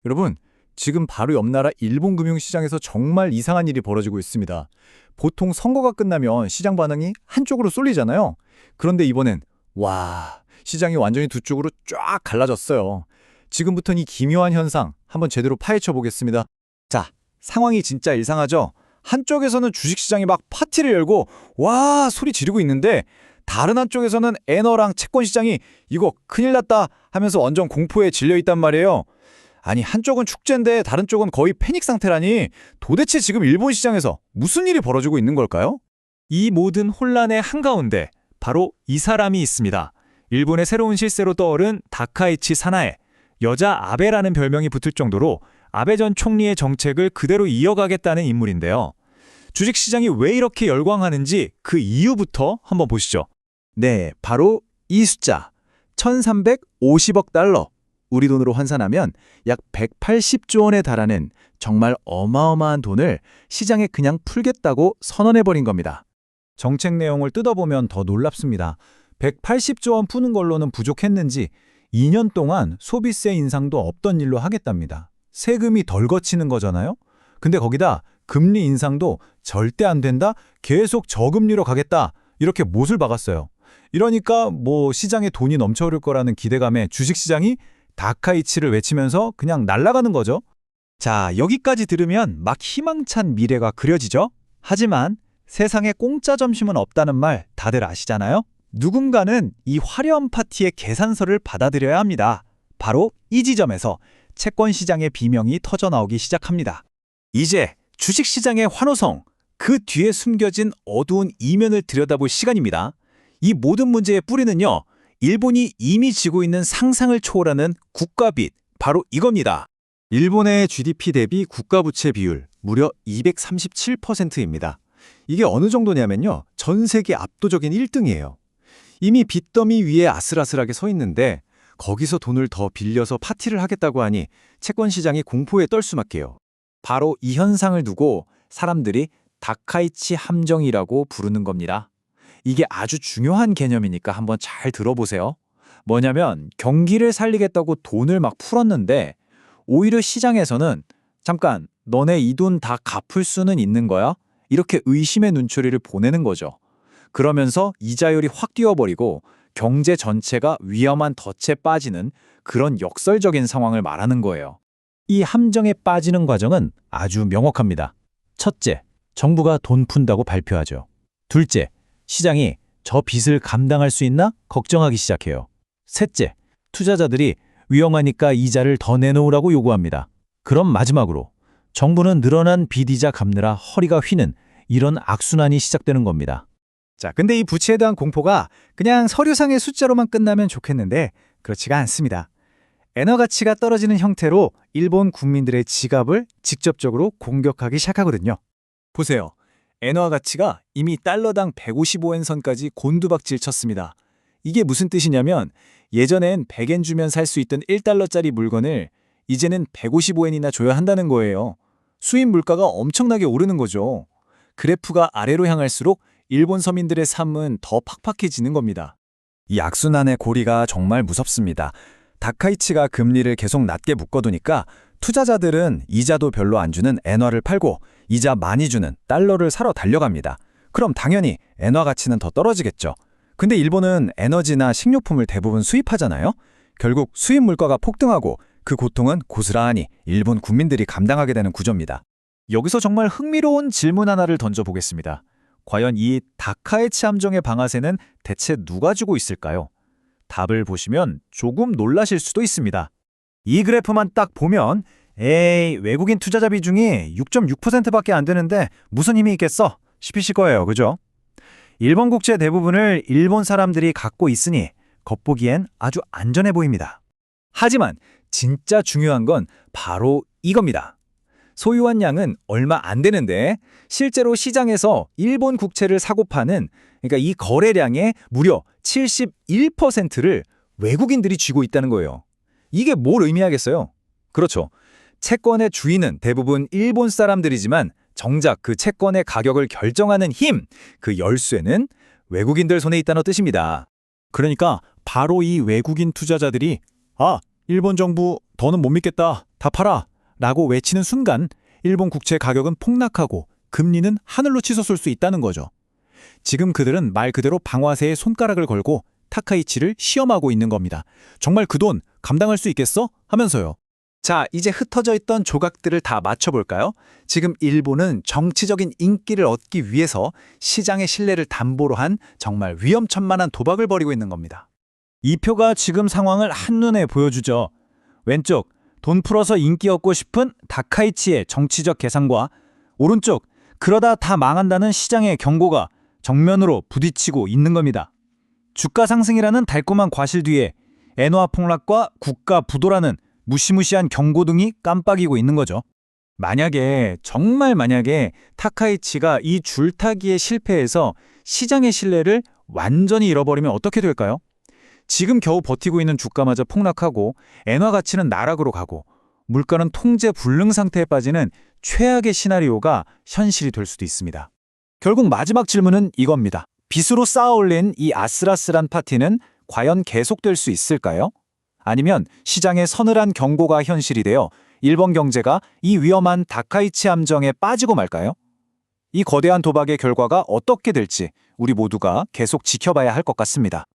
여러분, 지금 바로 옆 나라 일본 금융시장에서 정말 이상한 일이 벌어지고 있습니다. 보통 선거가 끝나면 시장 반응이 한쪽으로 쏠리잖아요. 그런데 이번엔 시장이 완전히 두 쪽으로 쫙 갈라졌어요. 지금부터는 이 기묘한 현상 한번 제대로 파헤쳐 보겠습니다. 자, 상황이 진짜 이상하죠? 한쪽에서는 주식시장이 막 파티를 열고 소리 지르고 있는데 다른 한쪽에서는 엔화랑 채권 시장이 이거 큰일 났다 하면서 완전 공포에 질려 있단 말이에요. 아니, 한쪽은 축제인데 다른 쪽은 거의 패닉 상태라니 도대체 지금 일본 시장에서 무슨 일이 벌어지고 있는 걸까요? 이 모든 혼란의 한가운데 바로 이 사람이 있습니다. 일본의 새로운 실세로 떠오른 다카이치 사나에, 여자 아베라는 별명이 붙을 정도로 아베 전 총리의 정책을 그대로 이어가겠다는 인물인데요. 주식시장이 왜 이렇게 열광하는지 그 이유부터 한번 보시죠. 네, 바로 이 숫자 1350억 달러. 우리 돈으로 환산하면 약 180조 원에 달하는 정말 어마어마한 돈을 시장에 그냥 풀겠다고 선언해버린 겁니다. 정책 내용을 뜯어보면 더 놀랍습니다. 180조 원 푸는 걸로는 부족했는지 2년 동안 소비세 인상도 없던 일로 하겠답니다. 세금이 덜 거치는 거잖아요? 근데 거기다 금리 인상도 절대 안 된다, 계속 저금리로 가겠다, 이렇게 못을 박았어요. 이러니까 시장에 돈이 넘쳐흐를 거라는 기대감에 주식시장이 다카이치를 외치면서 그냥 날아가는 거죠. 자, 여기까지 들으면 막 희망찬 미래가 그려지죠? 하지만 세상에 공짜 점심은 없다는 말 다들 아시잖아요? 누군가는 이 화려한 파티의 계산서를 받아들여야 합니다. 바로 이 지점에서 채권 시장의 비명이 터져나오기 시작합니다. 이제 주식시장의 환호성, 그 뒤에 숨겨진 어두운 이면을 들여다볼 시간입니다. 이 모든 문제의 뿌리는요, 일본이 이미 지고 있는 상상을 초월하는 국가빚, 바로 이겁니다. 일본의 GDP 대비 국가부채 비율 무려 237%입니다. 이게 어느 정도냐면요, 전 세계 압도적인 1등이에요. 이미 빚더미 위에 아슬아슬하게 서 있는데 거기서 돈을 더 빌려서 파티를 하겠다고 하니 채권 시장이 공포에 떨 수밖에요. 바로 이 현상을 두고 사람들이 다카이치 함정이라고 부르는 겁니다. 이게 아주 중요한 개념이니까 한번 잘 들어보세요. 뭐냐면 경기를 살리겠다고 돈을 막 풀었는데 오히려 시장에서는 잠깐 너네 이 돈 다 갚을 수는 있는 거야? 이렇게 의심의 눈초리를 보내는 거죠. 그러면서 이자율이 확 뛰어버리고 경제 전체가 위험한 덫에 빠지는 그런 역설적인 상황을 말하는 거예요. 이 함정에 빠지는 과정은 아주 명확합니다. 첫째, 정부가 돈 푼다고 발표하죠. 둘째, 시장이 저 빚을 감당할 수 있나 걱정하기 시작해요. 셋째, 투자자들이 위험하니까 이자를 더 내놓으라고 요구합니다. 그럼 마지막으로 정부는 늘어난 빚이자 갚느라 허리가 휘는 이런 악순환이 시작되는 겁니다. 자, 근데 이 부채에 대한 공포가 그냥 서류상의 숫자로만 끝나면 좋겠는데 그렇지가 않습니다. 엔화 가치가 떨어지는 형태로 일본 국민들의 지갑을 직접적으로 공격하기 시작하거든요. 보세요. 엔화 가치가 이미 달러당 155엔 선까지 곤두박질 쳤습니다. 이게 무슨 뜻이냐면 예전엔 100엔 주면 살 수 있던 1달러짜리 물건을 이제는 155엔이나 줘야 한다는 거예요. 수입 물가가 엄청나게 오르는 거죠. 그래프가 아래로 향할수록 일본 서민들의 삶은 더 팍팍해지는 겁니다. 이 악순환의 고리가 정말 무섭습니다. 다카이치가 금리를 계속 낮게 묶어두니까 투자자들은 이자도 별로 안 주는 엔화를 팔고 이자 많이 주는 달러를 사러 달려갑니다. 그럼 당연히 엔화 가치는 더 떨어지겠죠. 근데 일본은 에너지나 식료품을 대부분 수입하잖아요. 결국 수입 물가가 폭등하고 그 고통은 고스란히 일본 국민들이 감당하게 되는 구조입니다. 여기서 정말 흥미로운 질문 하나를 던져보겠습니다. 과연 이 다카이치 함정의 방아쇠는 대체 누가 쥐고 있을까요? 답을 보시면 조금 놀라실 수도 있습니다. 이 그래프만 딱 보면 외국인 투자자 비중이 6.6%밖에 안 되는데 무슨 힘이 있겠어? 싶으실 거예요. 그죠? 일본 국채 대부분을 일본 사람들이 갖고 있으니 겉보기엔 아주 안전해 보입니다. 하지만 진짜 중요한 건 바로 이겁니다. 소유한 양은 얼마 안 되는데 실제로 시장에서 일본 국채를 사고 파는, 그러니까 이 거래량의 무려 71%를 외국인들이 쥐고 있다는 거예요. 이게 뭘 의미하겠어요? 그렇죠. 채권의 주인은 대부분 일본 사람들이지만 정작 그 채권의 가격을 결정하는 힘, 그 열쇠는 외국인들 손에 있다는 뜻입니다. 그러니까 바로 이 외국인 투자자들이 일본 정부 더는 못 믿겠다, 다 팔아! 라고 외치는 순간 일본 국채 가격은 폭락하고 금리는 하늘로 치솟을 수 있다는 거죠. 지금 그들은 말 그대로 방아쇠에 손가락을 걸고 타카이치를 시험하고 있는 겁니다. 정말 그 돈 감당할 수 있겠어? 하면서요. 자, 이제 흩어져 있던 조각들을 다 맞춰볼까요? 지금 일본은 정치적인 인기를 얻기 위해서 시장의 신뢰를 담보로 한 정말 위험천만한 도박을 벌이고 있는 겁니다. 이 표가 지금 상황을 한눈에 보여주죠. 왼쪽, 돈 풀어서 인기 얻고 싶은 다카이치의 정치적 계산과 오른쪽, 그러다 다 망한다는 시장의 경고가 정면으로 부딪히고 있는 겁니다. 주가 상승이라는 달콤한 과실 뒤에 엔화 폭락과 국가 부도라는 무시무시한 경고등이 깜빡이고 있는 거죠. 정말 만약에 타카이치가 이 줄타기에 실패해서 시장의 신뢰를 완전히 잃어버리면 어떻게 될까요? 지금 겨우 버티고 있는 주가마저 폭락하고 엔화 가치는 나락으로 가고 물가는 통제 불능 상태에 빠지는 최악의 시나리오가 현실이 될 수도 있습니다. 결국 마지막 질문은 이겁니다. 빚으로 쌓아올린 이 아슬아슬한 파티는 과연 계속될 수 있을까요? 아니면 시장의 서늘한 경고가 현실이 되어 일본 경제가 이 위험한 다카이치 함정에 빠지고 말까요? 이 거대한 도박의 결과가 어떻게 될지 우리 모두가 계속 지켜봐야 할 것 같습니다.